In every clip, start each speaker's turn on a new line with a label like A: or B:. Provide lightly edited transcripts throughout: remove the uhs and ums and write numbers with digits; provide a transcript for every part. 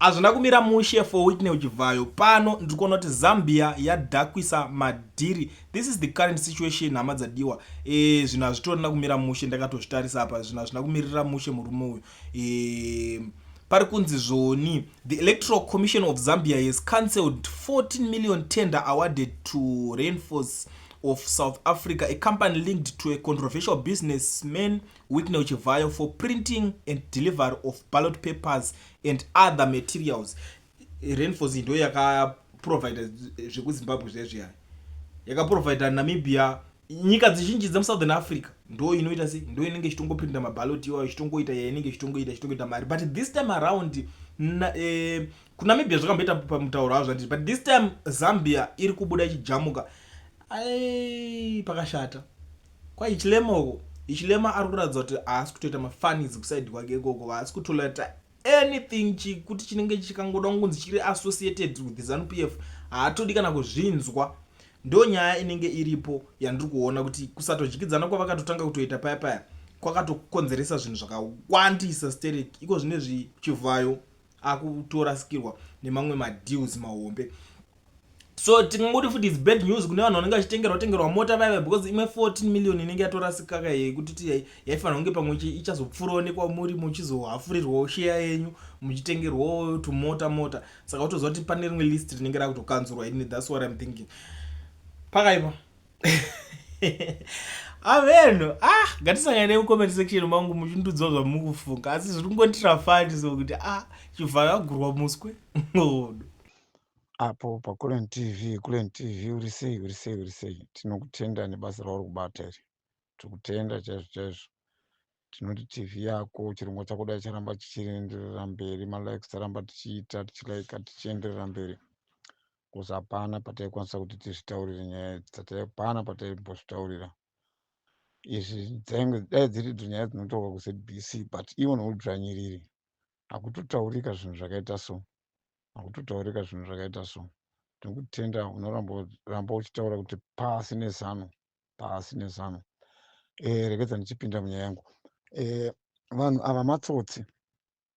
A: hazvina kumira mushe for Whitney uchibvayo. Pano ndikuona kuti Zambia yadhakwisa madhiri. This is the current situation, hama dzadiwa. Zvinhu hazvitorina kumira mushe, ndakatozvitarisa apa, zvinhu hazvina kumirira mushe murume uyu. Pari kunzi zvoni, the Electoral Commission of Zambia has cancelled 14 million tender awarded to Rainforest of South Africa, a company linked to a controversial businessman Whitney Uchibvayo, for printing and delivery of ballot papers and other materials. Rainforest ndo yakaprovide zvekuZimbabwe zvezviya, yakaprovide Namibia, nyika dzizhinji dzemusouthern Africa ndo inoita sei, ndo inenge ichitongopinda mabaloti iwayo, ichitongoita yainenge ichitongoita mari. But this time around kuNamibia zvakamboita pamutauro wavo zvanditi, but this time Zambia iri kubuda ichijamuka. Pakashata kwa Ichilema ari kuratidza kuti haasi kutoita mafanizi kusaidi kwake ikoko, haasi kutoleta anything chikuti chinenge chikangoda kunzi chiri associated with the ZANU-PF, haatodi kana kuzvinzwa. Ndo nyaya inenge iripo yandiri kuona kuti kusatodyidzana kwavakatotanga kutoita paya kwakatokonzeresa zvinhu zvakawandisa stereki. Iko zvinezvi Chibvayo akutorasikirwa nemamwe madeals mahombe. So tingangoti futi it's bad news kune vanhu vanenge vachitengerwa mota vaiva, because imwe 14 million inenge yatorasika kai kuti yaifanira kunge pamwe ichazopfuronekwa muri muchizohafurirwawo share yenyu muchitengerwawo tumota. Saka utoziva kuti pane rimwe list rinenge rakutokanzurwa ini. That's what I'm thinking. Pakaipa avenhu ngatisangane mucomment section mangu muchindudzawo zvamukufunga, asi zviri kungonditira fani sokuti Chibvayo agurwa muswe.
B: Apo paKulen TV uri sei tinokutenda nebasa rauri kubata iri, tikutenda chaizvo. Tinoti TV yako chirongwa chako dai charamba chichienderera mberi, malikes taramba tichiita tichilaika tichienderera mberi, kuzi hapana pataikwanisa kuti tizvitaurire nyaya idzi, hapana pataimbozvitaurira izvi. Dai dziri nyaya dzinotaurwa kuZBC, but ivo neudzvanyiriri hakutotaurika zvinhu zvakaita so. Tinokutenda unoramba uchitaura kuti pasi nezano. Rekedza ndichipinda munyaya yangu. Vanhu ava matsotsi,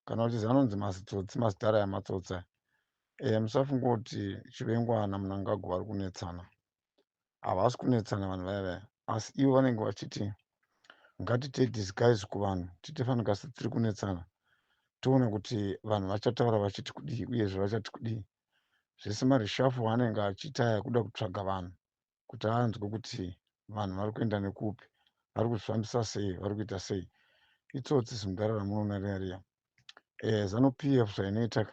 B: kana kuti zanonzi mazitsotsi, mazita aya matsotsi aya. Musafunga kuti Chivengwana Mnangagwa vari kunetsana. Havasi kunetsana vanhu vaya, asi ivo vanenge vachiti ngatite disguise kuvanhu, titifanika setiri kunetsana, tione kuti vanhu vachataura vachiti kudii uyezve vachati kudii. Zvese marishafu anenge achiita aya kuda kutsvaga vanhu kuti anzwe kuti vanhu vari kuenda nekupi, vari kuzvifambisa sei, vari kuita sei. Itsotsi zimudara ramunoona riya. ZANU-PF zvainoita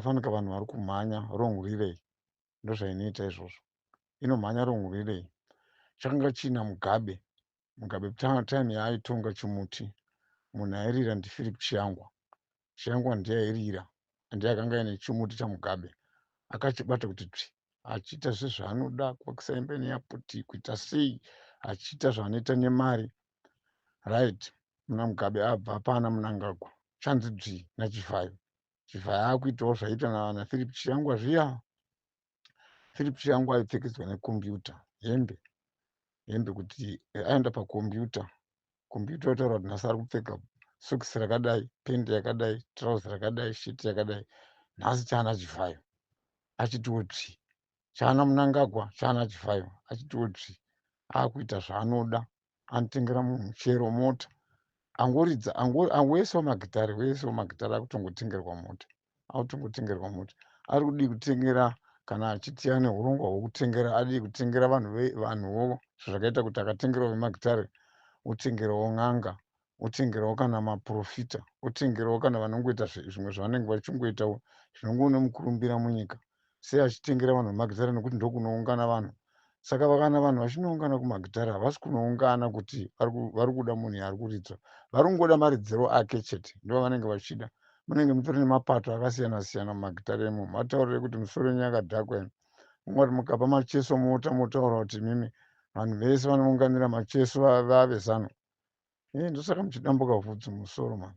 B: fanika vanhu vari kumhanya long relay, ndo zvainoita izvozvo. Inomhanya long relay. Chakanga china Mugabe time yaaitonga Chimuti, munhu airira ndiPhilip Chiyangwa ndiye airira, ndiye akanga ine Chimuti chaMugabe. Akachibata kuti achiita zvezvaanoda kuakisa neyaputi, kuita sei, achiita zvaanoita nemari. Right, muna Mugabe abva hapana Mnangagwa, chanzi naChivhayo. Chivhayo akuitawo zvaiita naPhilip Chiyangwa zviya. Philip Chiyangwa aipfekedzwa nekombiyuta, hembe kuti aenda pakombiyuta, kombiyuta yotaura kuti nhasi ari kupfeka sokisi rakadai, pendi yakadai, trauzi rakadai, sheti yakadai. Nhasi chaana Chivhayo achitiwo chaana Mnangagwa, chaana Chivhayo achitiwo akuita zvaanoda, anotengera munhu muchero, mota, wesewo magitari akutongotengerwa mota, ari kudii kutengera, kana achiti ane urongwa hwekutengera, adii kutengera vanhuwo zvakaita kuti akatengerawo vemagitari otengerawo n'anga, otengerawo kana maprofita, otengerawo kana vanongoita zvimwe zvavanenge vachingoitawo zvinongone mukurumbira munyika, sei achitengera vanhu vemagitari nekuti ndokunoungana vanhu. Saka vakana vanhu vachinoungana kumagitari havasi kunoungana kuti vari kuda munhu ari kuridzwa, vari kungoda maridziro ake chete, ndo vanenge vachida. Munenge mutori nemapato akasiyana-siyana mumagitari emo. Mataurire kuti musoro wenyu yakadhakwa ino, mungati mukapa macheso mota, motaura kuti mimi vanhu vese vanounganira macheso vave ZANU. Ndosaka muchidambuka bvudzi musoro mani,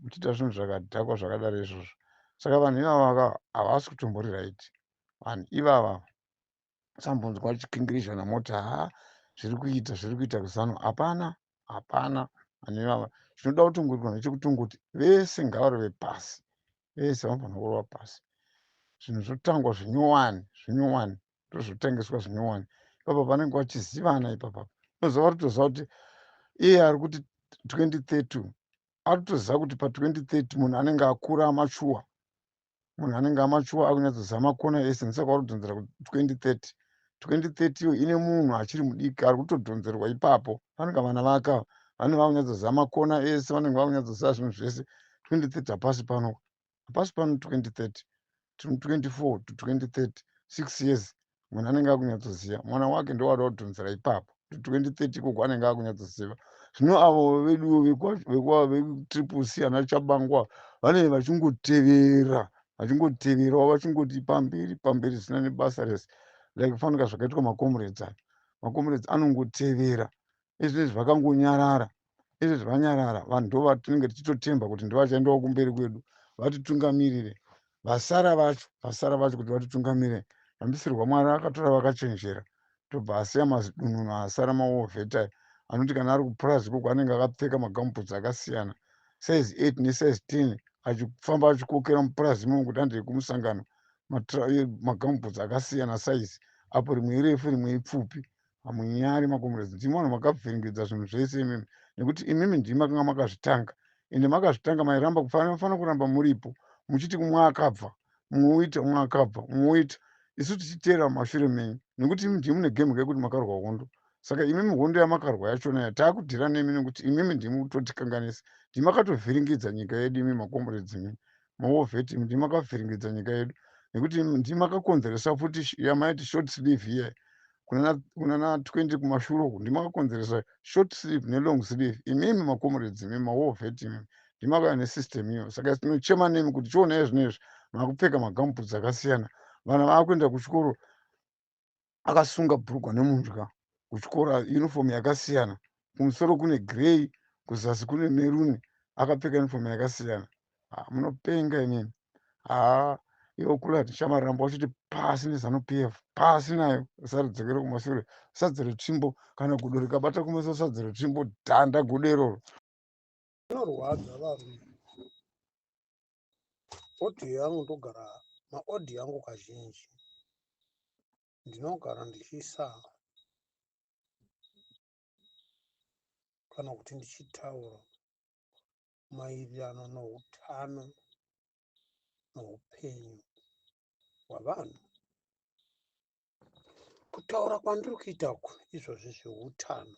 B: muchiita zvinhu zvakadhakwa zvakadaro izvozvo. Saka vanhu ivava havasi kutombori right. Vanhu ivava sambonzwa vachikingirizha namota, zviri kuita kuZANU. Hapana. Vanhu ivava zvinoda kutongorwa nechekutongoti vese ngavari vepasi, vese vanofanira kurova pasi. Zvinhu zvotangwa zvinyowani ndozvotengeswa zvinyowani. Ipapo vanenge vachizivana ipapapa. Unoziva kutoziva kuti iye ari kuti 2030 ari kutoziva kuti pa2030 munhu anenge akura amachuwa. Munhu anenge amachuwa akunyatsoziva makona ese, ndisaka vari kudhonzera kuti 2030. 2030 iyo ine munhu achiri mudiki ari kutodhonzerwa ipapo. Vanenge vana vake ava vanenge vakunyatsoziva makona ese, vanenge vakunyatsoziva zvinhu zvese. 2030 hapasi pano, hapasi pano 2030. 24 to 2030, 6 years munhu anenge akunyatsoziva. Mwana wake ndo wada kudhonzera ipapo. 2030 ikoko anenge akunyatsoziva. Zvino avo veduwo vetriple C ana Chabangwa vanenge vachingotevera vachingoteverawo vachingoti pamberi pamberi zvisina nebasa rese, like fanika zvakaitwa makomrades aya. Makomrades anongotevera. Izvezvi vakangonyarara, izvezvi vanyarara, vanhu ndo vatinenge tichitotemba kuti ndo vachaendawo kumberi kwedu vatitungamirire. Vasara vacho kuti vatitungamirire, rambisirwa Mwari akatora vakachenjera, tobva asiya mazidununu asara maovheta anoti kana ari kupurazi ikoko anenge akapfeka magambutsi akasiyana, size 8 nesize 10, achifamba achikokera mupurazi imomo kuti andei kumusangano, magambutsi akasiyana size, apo rimwe irefu rimwe ipfupi. Hamunyari makomrades, ndimi vanhu makabviringidza zvinhu zvese imimi, nekuti imimi ndimi makanga makazvitanga, ende makazvitanga mairamba kufanira kuramba muripo muchiti mwakabva muoita mwakabva muoita, isu tichiteera mumashure menyu, nekuti imi ndimi mune gemu yekuti makarwa hondo. Saka imimi hondo yamakarwa yachona ya taakudhira nemi nekuti imimi ndimi kutotikanganisa. Ndimi makatovhiringidza nyika yedu imi makomrades, imimi maovheti, ndimi makavhiringidza nyika yedu, nekuti ndimi makakonzeresa futi yamaiti short sleeve here kuna 20 kumashure uku, ndimi makakonzeresa short sleeve nelong sleeve. Imimi makomrades, imimi maovheti, imimi ndimi makauya nesystem iyo. Saka tinochema nemi kuti chionai zvinezvi makupfeka magambutsi akasiyana, vana vakuenda kuchikoro akasunga bhurugwa nemundya, kuchikora uniform yakasiyana, kumusoro kune grey, kuzasi kune meruni, akapfeka uniform yakasiyana. Munopenga imimi. Ivo kula tichamaramba uchiti pasi neZanu PF, pasi nayo usaridzokere kumashure, sadza retsvimbo kana gudo rikabata kumeso sadza retsvimbo dhanda gudo iroro.
C: Zvinorwadza varume. Odhiyo yangu ndogara, maodhiyo yangu kazhinji ndinogara ndichiisa kana kuti ndichitaura maererano noutano noupenyu hwavanhu. Kutaura kwandiri kuita uku izvozvi zveutano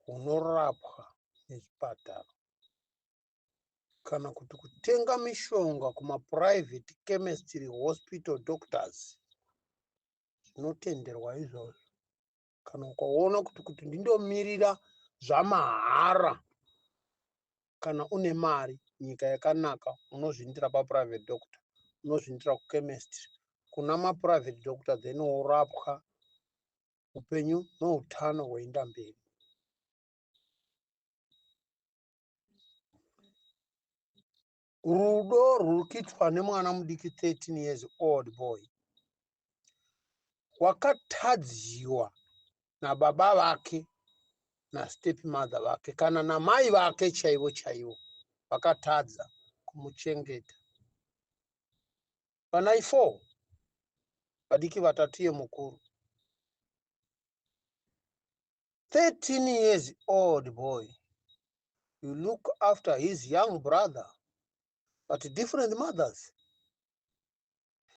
C: hunorapwa nechipatara, kana kuti kutenga mishonga kumapurivhate chemistry hospital doctors, zvinotenderwa izvozvo. Kana ukaona kuti ndindomirira zvamahara, kana une mari, nyika yakanaka, unozvindira papurivhate doctor, unozvindira kuchemistry, kuna mapurivhate doctor then worapwa upenyu noutano hwoenda mberi. Rudo rwuri kuitwa nemwana mudiki 13 years old boy wakatadziwa nababa vake nastep mother vake kana namai vake chaivo chaivo, vakatadza kumuchengeta. Vanai 4 vadiki vatatu yemukuru, 13 years old boy, you look after his young brother but different mothers.